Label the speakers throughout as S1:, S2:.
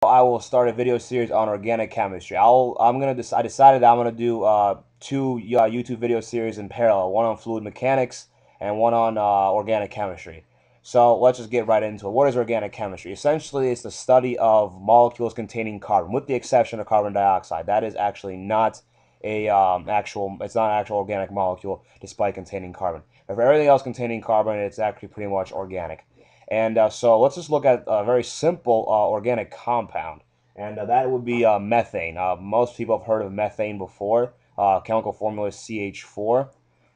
S1: I will start a video series on organic chemistry. I decided I'm gonna do two YouTube video series in parallel, one on fluid mechanics and one on organic chemistry. So let's just get right into it. What is organic chemistry? Essentially, it's the study of molecules containing carbon, with the exception of carbon dioxide. That is actually not it's not an actual organic molecule, despite containing carbon. But for everything else containing carbon, it's actually pretty much organic. And so let's just look at a very simple organic compound, and that would be methane. Most people have heard of methane before. Chemical formula is CH4.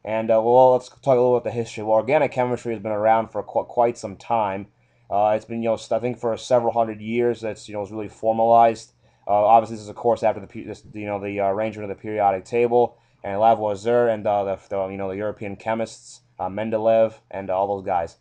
S1: And well, let's talk a little about the history. Well, organic chemistry has been around for quite some time. It's been, I think, for several hundred years. That's, it's really formalized. Obviously, this is a course after the arrangement of the periodic table, and Lavoisier and the European chemists, Mendeleev and all those guys.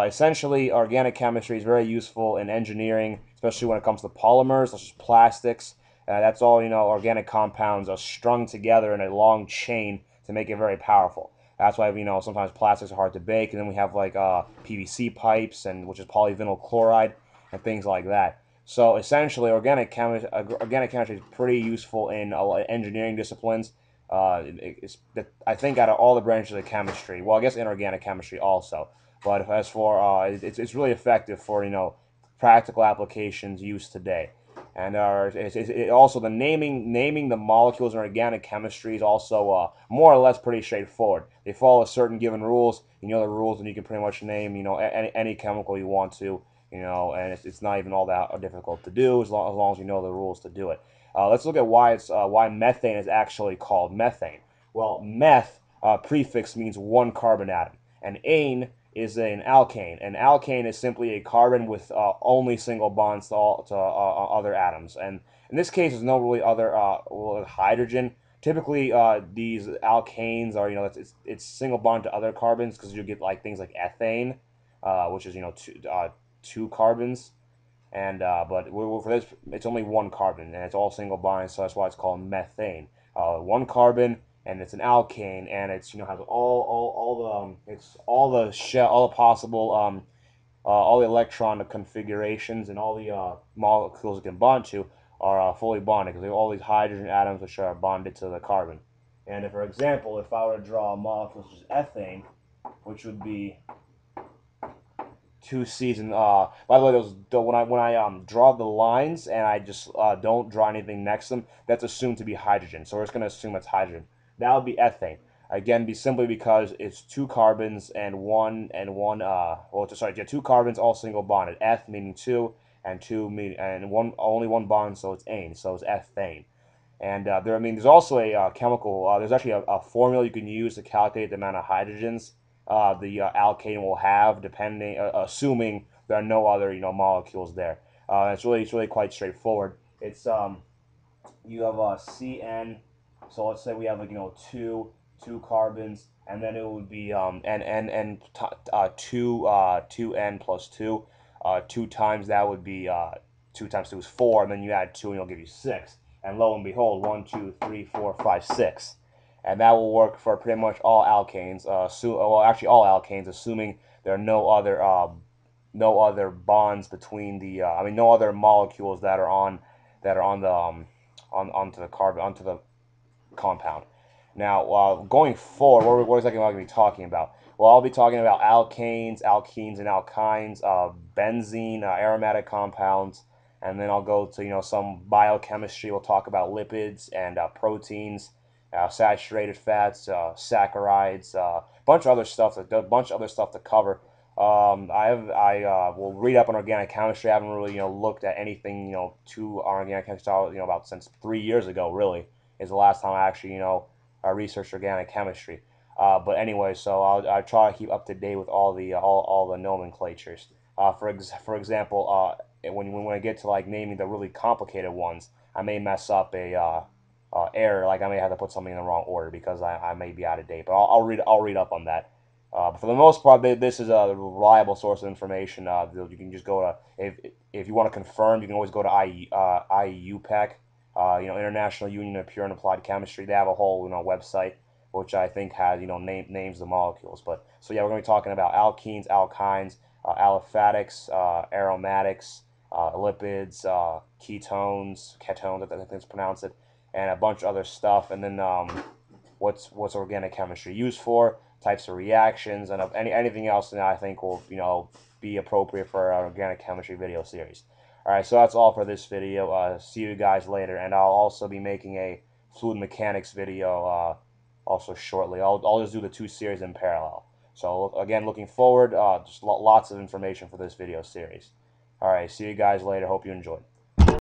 S1: Essentially, organic chemistry is very useful in engineering, especially when it comes to polymers, such as plastics. That's all, organic compounds are strung together in a long chain to make it very powerful. That's why, sometimes plastics are hard to bake, and then we have like PVC pipes, and which is polyvinyl chloride, and things like that. So essentially, organic chemistry is pretty useful in engineering disciplines. I think out of all the branches of chemistry, well, I guess inorganic chemistry also. But as for it's really effective for practical applications used today, and also the naming the molecules in organic chemistry is also more or less pretty straightforward. They follow certain given rules. You know the rules, and you can pretty much name any chemical you want to. And it's not even all that difficult to do as long as you know the rules to do it. Let's look at why methane is actually called methane. Well, meth prefix means one carbon atom, and ane is an alkane. An alkane is simply a carbon with only single bonds to other atoms. And in this case, there's no really other hydrogen. Typically, these alkanes are, it's single bond to other carbons because you get like things like ethane, which is, two carbons. And but for this, it's only one carbon, and it's all single bonds, so that's why it's called methane. One carbon, and it's an alkane, and it's has all the possible all the electron configurations, and all the molecules it can bond to are fully bonded because they have all these hydrogen atoms which are bonded to the carbon. And if, for example, if I were to draw a molecule such as ethane, which would be two C's, and by the way, when I draw the lines and I just don't draw anything next to them, that's assumed to be hydrogen. So we're just gonna assume it's hydrogen. That would be ethane. Again, be simply because it's two carbons and two carbons all single bonded. Eth meaning two, and one only one bond, so it's ane, so it's ethane. And there's also a chemical. There's actually a formula you can use to calculate the amount of hydrogens the alkane will have, assuming there are no other molecules there. It's really quite straightforward. It's you have CN, so let's say we have like two carbons, and then it would be two N plus two. Two times that would be two times two is four, and then you add two, and it'll give you six. And lo and behold, one, two, three, four, five, six, and that will work for pretty much all alkanes. Well, actually, all alkanes, assuming there are no other bonds between no other molecules that are on the onto the carbon onto the compound. Now, going forward, what exactly am I going to be talking about? Well, I'll be talking about alkanes, alkenes, and alkynes, benzene, aromatic compounds, and then I'll go to some biochemistry. We'll talk about lipids and proteins, saturated fats, saccharides, a bunch of other stuff to cover. I will read up on organic chemistry. I haven't really looked at anything to organic chemistry about since 3 years ago. Really, is the last time I actually researched organic chemistry. But anyway, so I try to keep up to date with all the nomenclatures. For example, when I get to like naming the really complicated ones, I may mess up a error. Like I may have to put something in the wrong order because I may be out of date. But I'll read up on that. But for the most part, this is a reliable source of information. You can just go to if you want to confirm, you can always go to IUPAC, International Union of Pure and Applied Chemistry. They have a whole website which I think has names the molecules. But so yeah, we're going to be talking about alkenes, alkynes, aliphatics, aromatics, lipids, ketones, I think it's pronounced it, and a bunch of other stuff. And then what's organic chemistry used for, types of reactions, and anything else that I think will be appropriate for our organic chemistry video series. All right, so that's all for this video. See you guys later, and I'll also be making a fluid mechanics video also shortly. I'll just do the two series in parallel. So again, looking forward, just lots of information for this video series. All right, see you guys later. Hope you enjoyed.